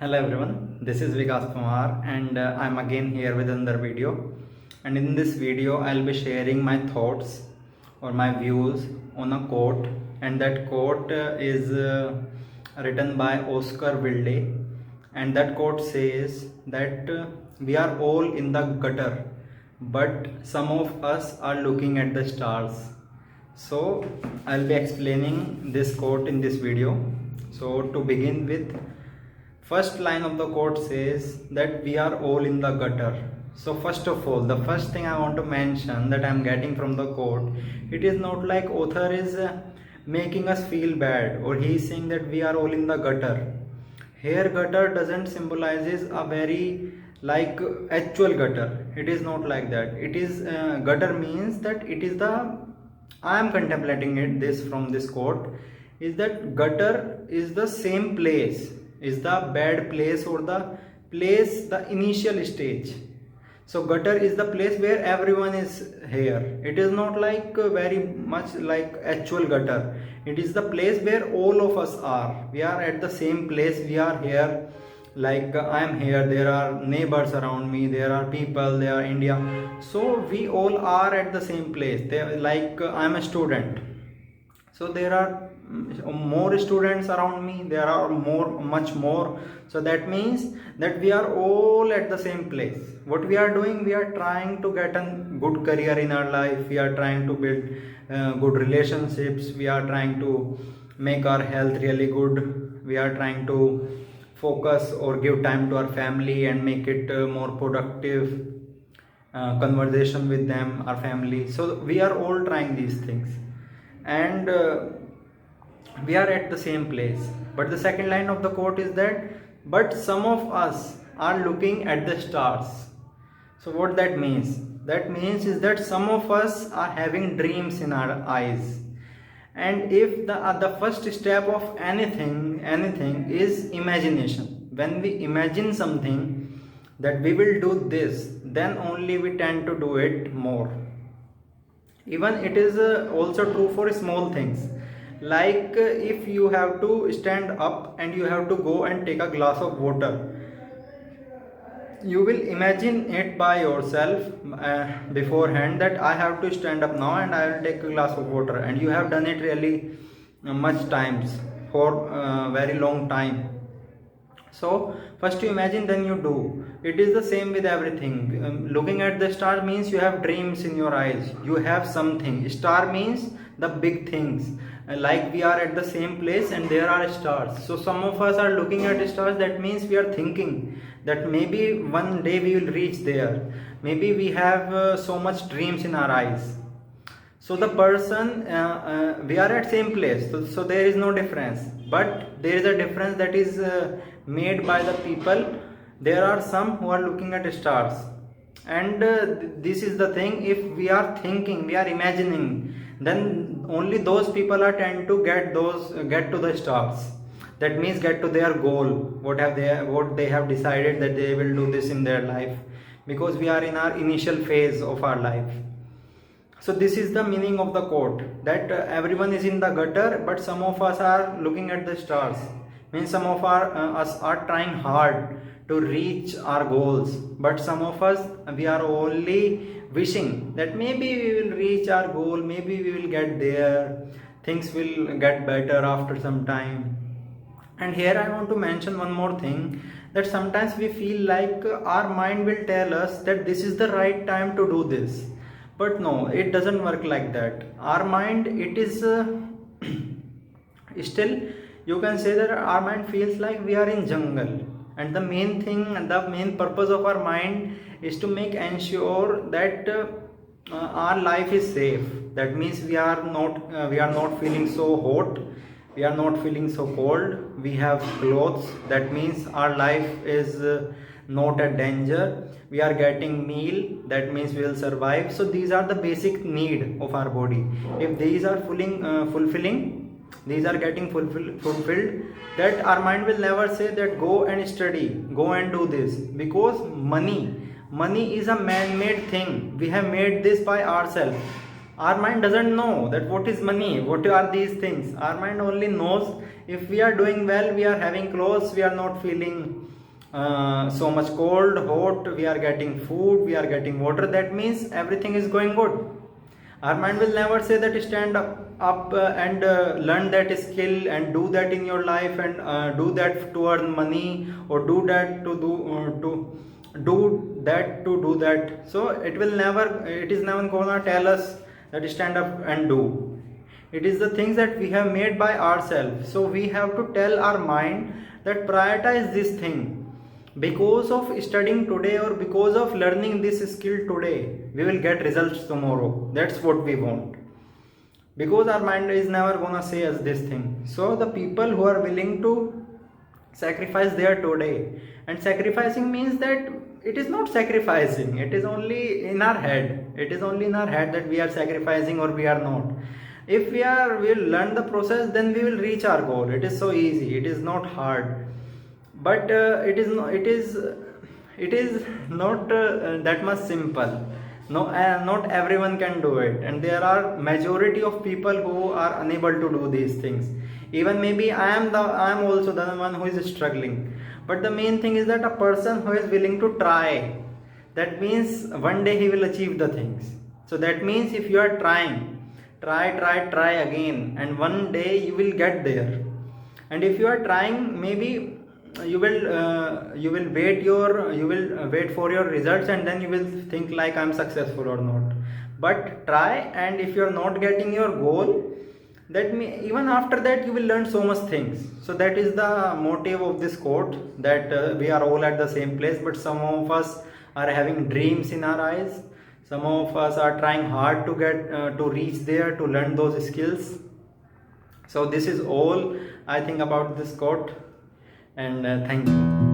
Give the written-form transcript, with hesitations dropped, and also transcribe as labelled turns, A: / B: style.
A: Hello everyone, this is Vikas Kumar and I'm again here with another video. And in this video, I'll be sharing my thoughts or my views on a quote, and that quote is written by Oscar Wilde. And that quote says that we are all in the gutter, but some of us are looking at the stars. So I'll be explaining this quote in this video. So to begin with, first line of the quote says that we are all in the gutter. So first of all, the first thing I want to mention that I'm getting from the quote, it is not like author is making us feel bad or he is saying that we are all in the gutter. Here gutter doesn't symbolizes a very like actual gutter. It is not like that. It is gutter means that it is the, I am contemplating it this from this quote, is that gutter is the same place, is the bad place or the place, the initial stage. So gutter is the place where everyone is here. It is not like very much like actual gutter. It is the place where all of us are. We are at the same place. We are here. Like I am here. There are neighbors around me. There are people. There are India. So we all are at the same place. They like I am a student. So there are more students around me, there are much more. So that means that we are all at the same place. What we are doing, we are trying to get a good career in our life, we are trying to build good relationships, we are trying to make our health really good, we are trying to focus or give time to our family and make it more productive conversation with them, our family. So we are all trying these things, and we are at the same place. But the second line of the quote is that but some of us are looking at the stars. So what that means, that means is that some of us are having dreams in our eyes, and if the first step of anything is imagination. When we imagine something that we will do this, then only we tend to do it more. Even it is also true for small things, like if you have to stand up and you have to go and take a glass of water, you will imagine it by yourself beforehand that I have to stand up now and I will take a glass of water, and you have done it really much times for very long time. So first you imagine, then you do. It is the same with everything. Looking at the star means you have dreams in your eyes, you have something. Star means the big things. Like we are at the same place and there are stars. So some of us are looking at stars. That means we are thinking that maybe one day we will reach there. Maybe we have so much dreams in our eyes. So the person, we are at same place, so there is no difference, but there is a difference that is made by the people. There are some who are looking at stars, and this is the thing, if we are thinking, we are imagining, then only those people are tend to get to the stars. That means get to their goal, what they have decided that they will do this in their life, because we are in our initial phase of our life. So this is the meaning of the quote, that everyone is in the gutter, but some of us are looking at the stars. Means some of us are trying hard to reach our goals, but some of us, we are only wishing that maybe we will reach our goal, maybe we will get there, things will get better after some time. And here I want to mention one more thing, that sometimes we feel like our mind will tell us that this is the right time to do this. But no, it doesn't work like that. Our mind, it is still, you can say that our mind feels like we are in jungle, and the main thing and the main purpose of our mind is to make ensure that our life is safe. That means we are not feeling so hot, we are not feeling so cold, we have clothes. That means our life is not a danger, we are getting meal, that means we will survive. So these are the basic need of our body. If these are fulfilling, these are getting fulfilled, that our mind will never say that go and study, go and do this, because money is a man-made thing. We have made this by ourselves. Our mind doesn't know that what is money, what are these things. Our mind only knows if we are doing well, we are having clothes, we are not feeling so much cold, hot, we are getting food, we are getting water, that means everything is going good. Our mind will never say that stand up and learn that skill and do that in your life and do that to earn money, or do that to do that. So it is never gonna tell us that stand up and do. It is the things that we have made by ourselves. So we have to tell our mind that prioritize this thing. Because of studying today or because of learning this skill today, we will get results tomorrow. That's what we want. Because our mind is never gonna say us this thing. So the people who are willing to sacrifice their today, and sacrificing means that it is not sacrificing, it is only in our head. It is only in our head that we are sacrificing or we are not. If we will learn the process, then we will reach our goal. It is so easy, it is not hard. But it is not that much simple. No, not everyone can do it, and there are majority of people who are unable to do these things. Even maybe I am also the one who is struggling. But the main thing is that a person who is willing to try, that means one day he will achieve the things. So that means if you are trying, try again, and one day you will get there. And if you are trying, maybe you will wait for your results, and then you will think like I'm successful or not. But try, and if you are not getting your goal, even after that you will learn so much things. So that is the motive of this quote, that we are all at the same place, but some of us are having dreams in our eyes. Some of us are trying hard to get to reach there, to learn those skills. So this is all I think about this quote, and thank you.